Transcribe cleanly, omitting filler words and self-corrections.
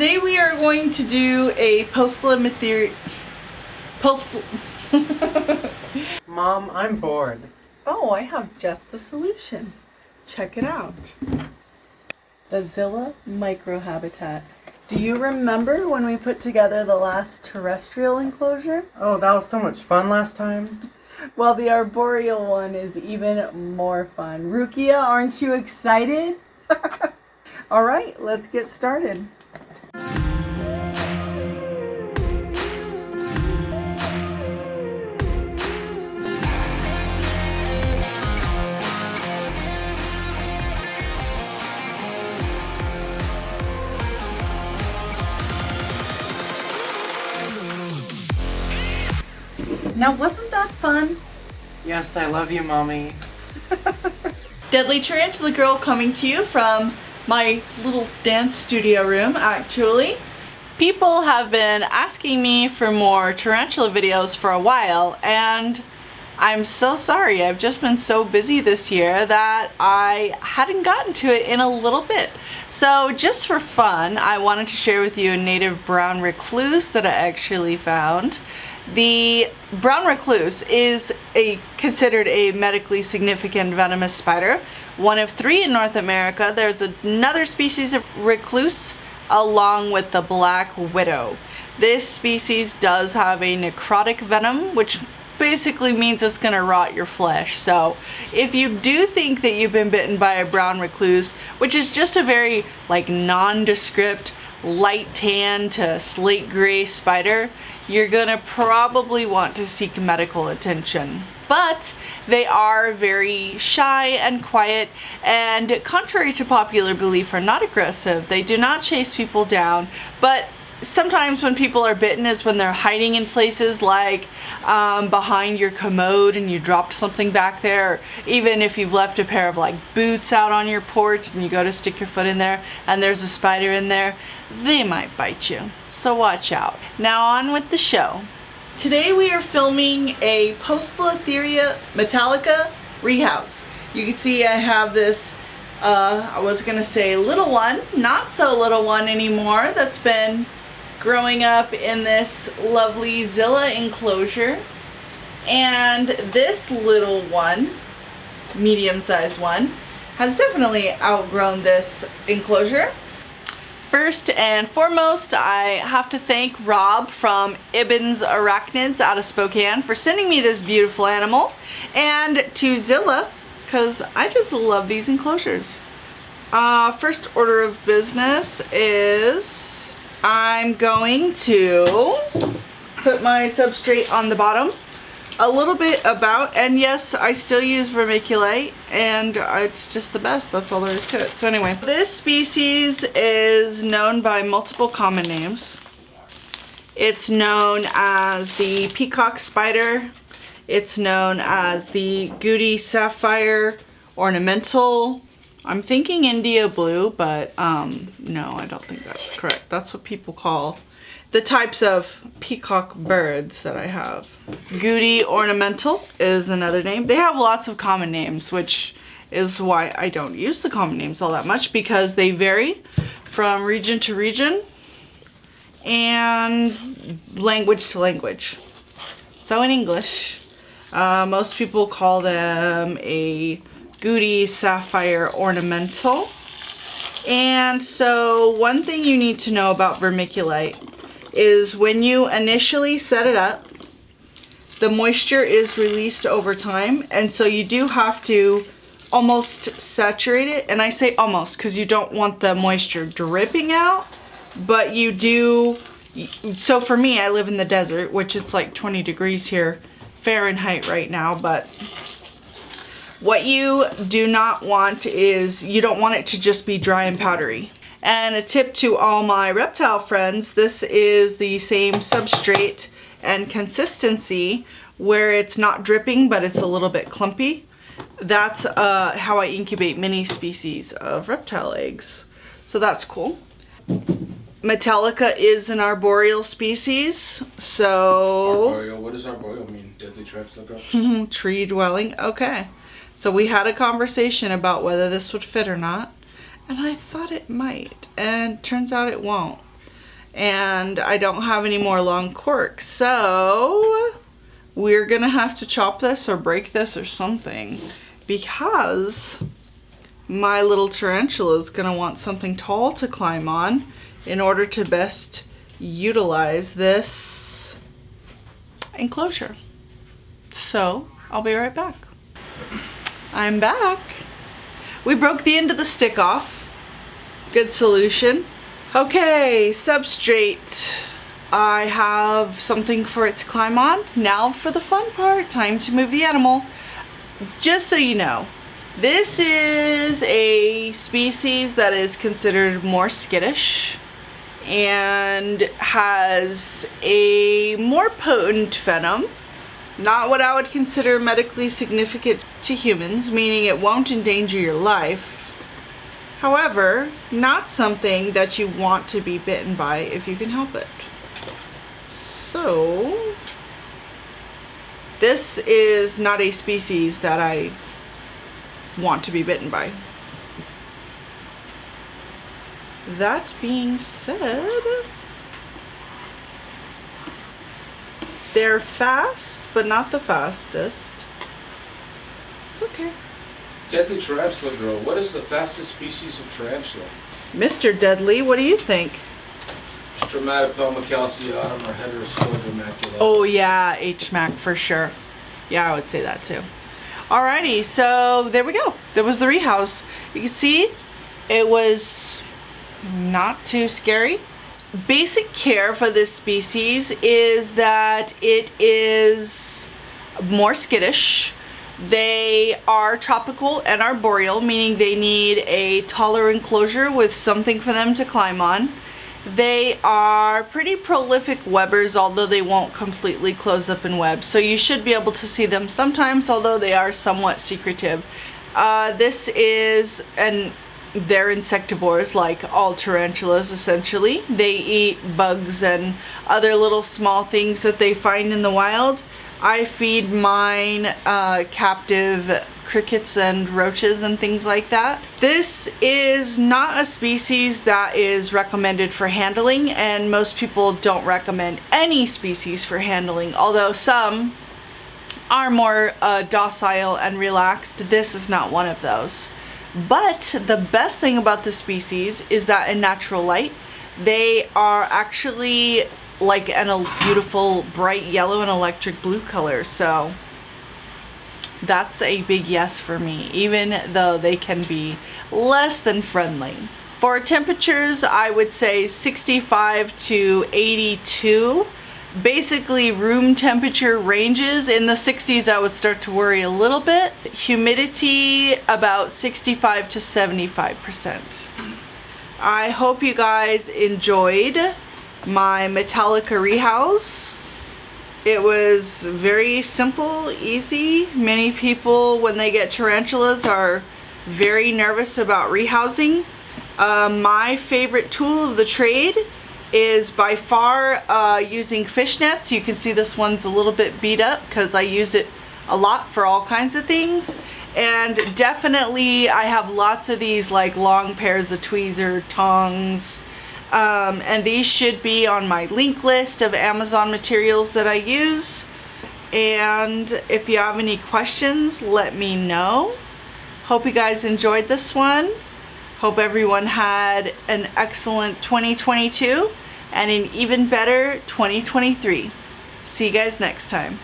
Today we are going to do a Poecilotheria... Mom, I'm bored. Oh, I have just the solution. Check it out. The Zilla microhabitat. Do you remember when we put together the last terrestrial enclosure? Oh, that was so much fun last time. Well, the arboreal one is even more fun. Rukia, aren't you excited? All right, let's get started. Now, wasn't that fun? Yes, I love you, Mommy. Deadly Tarantula Girl coming to you from my little dance studio room, actually. People have been asking me for more tarantula videos for a while, and I'm so sorry. I've just been so busy this year that I hadn't gotten to it in a little bit. So just for fun, I wanted to share with you a native brown recluse that I actually found. The brown recluse is considered a medically significant venomous spider, one of 3 in North America. There's another species of recluse along with the black widow. This species does have a necrotic venom, which basically means it's gonna rot your flesh. So if you do think that you've been bitten by a brown recluse, which is just a very nondescript light tan to slate gray spider, you're gonna probably want to seek medical attention. But they are very shy and quiet, and contrary to popular belief, are not aggressive. They do not chase people down, but sometimes when people are bitten is when they're hiding in places like behind your commode and you dropped something back there, or even if you've left a pair of boots out on your porch and you go to stick your foot in there and there's a spider in there, they might bite you. So watch out. Now on with the show. Today we are filming a Poecilotheria metallica Rehouse. You can see I have this I was gonna say little one, not so little one anymore, that's been growing up in this lovely Zilla enclosure. And this little one, medium-sized one, has definitely outgrown this enclosure. First and foremost, I have to thank Rob from Ibben's Arachnids out of Spokane for sending me this beautiful animal, and to Zilla, because I just love these enclosures. First order of business is I'm going to put my substrate on the bottom. A little bit about, and yes, I still use vermiculite, and it's just the best. That's all there is to it. So anyway, this species is known by multiple common names. It's known as the peacock spider. It's known as the Goody sapphire ornamental. I'm thinking India blue, but no, I don't think that's correct. That's what people call the types of peacock birds that I have. Goody ornamental is another name. They have lots of common names, which is why I don't use the common names all that much, because they vary from region to region and language to language. So in English, most people call them a Goody sapphire ornamental. And so one thing you need to know about vermiculite is when you initially set it up, the moisture is released over time, and so you do have to almost saturate it. And I say almost because you don't want the moisture dripping out, but you do. So for me, I live in the desert, which it's like 20 degrees here Fahrenheit right now, but what you do not want is, you don't want it to just be dry and powdery. And a tip to all my reptile friends, this is the same substrate and consistency where it's not dripping, but it's a little bit clumpy. That's how I incubate many species of reptile eggs. So that's cool. Metallica is an arboreal species, so... Arboreal? What does arboreal mean? Deadly Tarantula Girl? Tree dwelling, okay. So we had a conversation about whether this would fit or not, and I thought it might, and turns out it won't. and I don't have any more long corks, so we're gonna have to chop this or break this or something, because my little tarantula is gonna want something tall to climb on in order to best utilize this enclosure. So I'll be right back. I'm back. We broke the end of the stick off. Good solution. Okay, substrate. I have something for it to climb on. Now for the fun part, time to move the animal. Just so you know, this is a species that is considered more skittish and has a more potent venom. Not what I would consider medically significant to humans, meaning it won't endanger your life. However, not something that you want to be bitten by if you can help it. So, this is not a species that I want to be bitten by. That being said, they're fast, but not the fastest. It's okay. Deadly Tarantula Girl, what is the fastest species of tarantula? Mr. Deadly, what do you think? Stromatopelma calceatum or Heteroscodra macula. Oh yeah, HMAC for sure. Yeah, I would say that too. Alrighty, so there we go. There was the Rehouse. You can see it was not too scary. Basic care for this species is that it is more skittish. They are tropical and arboreal, meaning they need a taller enclosure with something for them to climb on. They are pretty prolific webbers, although they won't completely close up in web. So you should be able to see them sometimes, although they are somewhat secretive. They're insectivores like all tarantulas essentially. They eat bugs and other little small things that they find in the wild. I feed mine captive crickets and roaches and things like that. This is not a species that is recommended for handling, and most people don't recommend any species for handling, although some are more docile and relaxed. This is not one of those. But the best thing about this species is that in natural light, they are actually like a beautiful bright yellow and electric blue color. So that's a big yes for me, even though they can be less than friendly. For temperatures, I would say 65 to 82. Basically room temperature ranges. In the 60s I would start to worry a little bit. Humidity about 65 to 75%. I hope you guys enjoyed my Metallica Rehouse. It was very simple, easy. Many people when they get tarantulas are very nervous about rehousing. My favorite tool of the trade is by far using fishnets. You can see this one's a little bit beat up because I use it a lot for all kinds of things. And definitely I have lots of these like long pairs of tweezer tongs. And these should be on my link list of Amazon materials that I use. And if you have any questions, let me know. Hope you guys enjoyed this one. Hope everyone had an excellent 2022 and an even better 2023. See you guys next time.